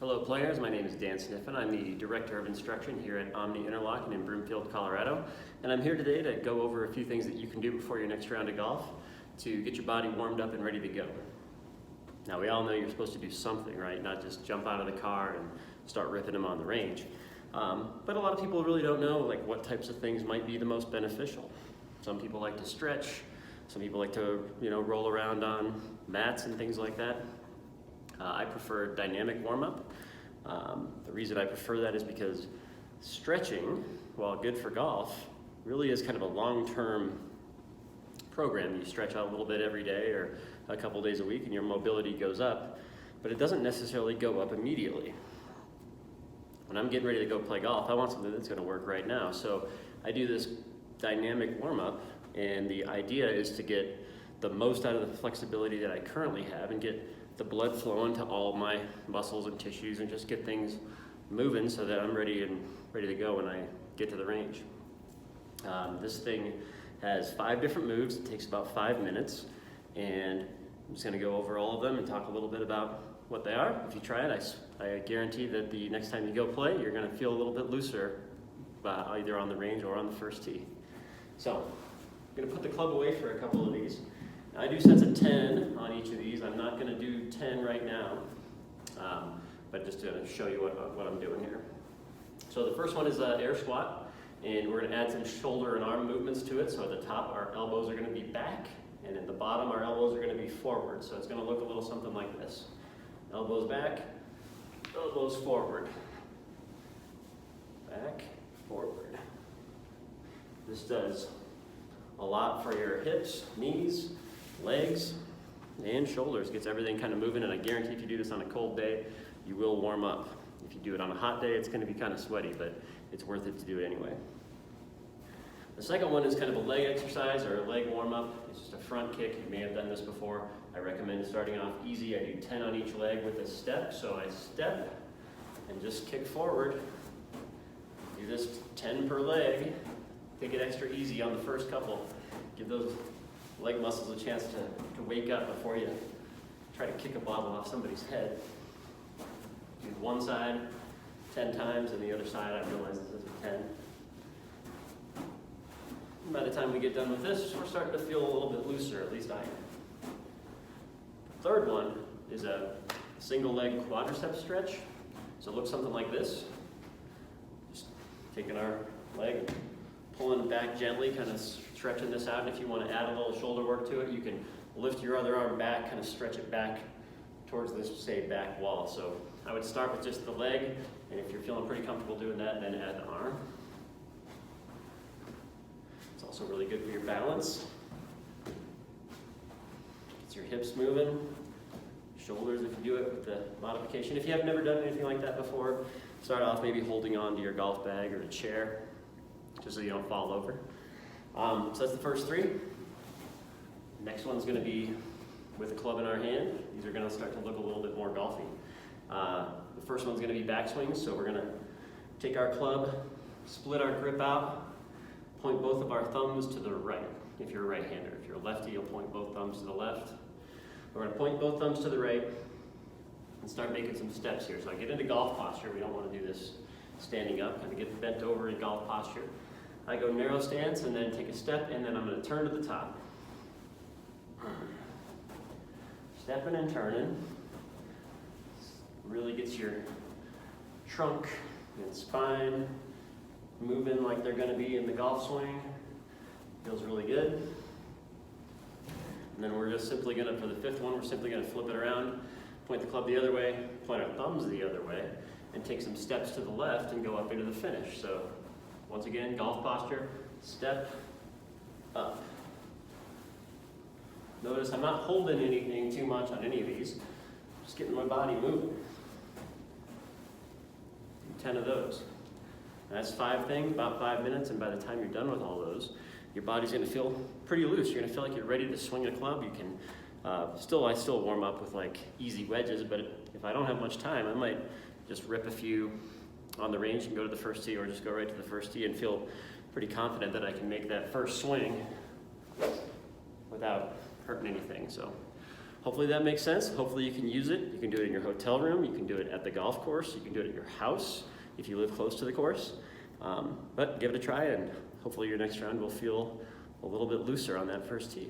Hello players, my name is Dan Sniffen. I'm the Director of Instruction here at Omni Interlochen in Broomfield, Colorado. And I'm here today to go over a few things that you can do before your next round of golf to get your body warmed up and ready to go. Now we all know you're supposed to do something, right? Not just jump out of the car and start ripping them on the range. But a lot of people really don't know what types of things might be the most beneficial. Some people like to stretch, some people like to roll around on mats and things like that. I prefer dynamic warm-up. The reason I prefer that is because stretching, while good for golf, really is kind of a long-term program. You stretch out a little bit every day or a couple days a week and your mobility goes up, but it doesn't necessarily go up immediately. When I'm getting ready to go play golf, I want something that's going to work right now. So I do this dynamic warm-up, and the idea is to get the most out of the flexibility that I currently have and get the blood flowing to all my muscles and tissues and just get things moving so that I'm ready to go when I get to the range. This thing has 5 different moves. It takes about 5 minutes, and I'm just going to go over all of them and talk a little bit about what they are. If you try it, I guarantee that the next time you go play, you're going to feel a little bit looser either on the range or on the first tee. So I'm going to put the club away for a couple of these. I do sets of 10 on each of these. I'm not going to do 10 right now, but just to show you what I'm doing here. So the first one is air squat, and we're going to add some shoulder and arm movements to it. So at the top, our elbows are going to be back, and at the bottom, our elbows are going to be forward. So it's going to look a little something like this. Elbows back, elbows forward. Back, forward. This does a lot for your hips, knees, legs, and shoulders. Gets everything kind of moving, and I guarantee if you do this on a cold day, you will warm up. If you do it on a hot day, it's going to be kind of sweaty, but it's worth it to do it anyway. The second one is kind of a leg exercise or a leg warm-up. It's just a front kick. You may have done this before. I recommend starting off easy. I do 10 on each leg with a step. So I step and just kick forward. Do this 10 per leg. Take it extra easy on the first couple. Give those leg muscles a chance to wake up before you try to kick a bottle off somebody's head. Do one side 10 times, and the other side, I realize this is a 10. And by the time we get done with this, we're starting to feel a little bit looser, at least I am. The third one is a single leg quadricep stretch. So it looks something like this. Just taking our leg, pulling it back gently, kind of stretching this out. And if you want to add a little shoulder work to it, you can lift your other arm back, kind of stretch it back towards this, say, back wall. So I would start with just the leg, and if you're feeling pretty comfortable doing that, then add the arm. It's also really good for your balance. Gets your hips moving, shoulders if you do it with the modification. If you have never done anything like that before, start off maybe holding on to your golf bag or a chair, just so you don't fall over. So that's the first 3. Next one's going to be with a club in our hand. These are going to start to look a little bit more golfy. The first one's going to be backswings, so we're going to take our club, split our grip out, point both of our thumbs to the right, if you're a right-hander. If you're a lefty, you'll point both thumbs to the left. We're going to point both thumbs to the right and start making some steps here. So I get into golf posture. We don't want to do this standing up, kind of get bent over in golf posture. I go narrow stance and then take a step, and then I'm going to turn to the top. Stepping and turning really gets your trunk and spine moving like they're going to be in the golf swing. Feels really good. And then we're just simply going to, for the 5th one, we're simply going to flip it around, point the club the other way, point our thumbs the other way, and take some steps to the left and go up into the finish. So once again, golf posture, step, up. Notice I'm not holding anything too much on any of these, just getting my body moving. Do 10 of those. And that's 5 things, about 5 minutes, and by the time you're done with all those, your body's going to feel pretty loose. You're going to feel like you're ready to swing a club. You can I still warm up with easy wedges, but if I don't have much time, I might just rip a few on the range and go to the first tee, or just go right to the first tee and feel pretty confident that I can make that first swing without hurting anything. So Hopefully that makes sense. Hopefully you can use it. You can do it in your hotel room. You can do it at the golf course. You can do it at your house if you live close to the course. But give it a try, and hopefully your next round will feel a little bit looser on that first tee.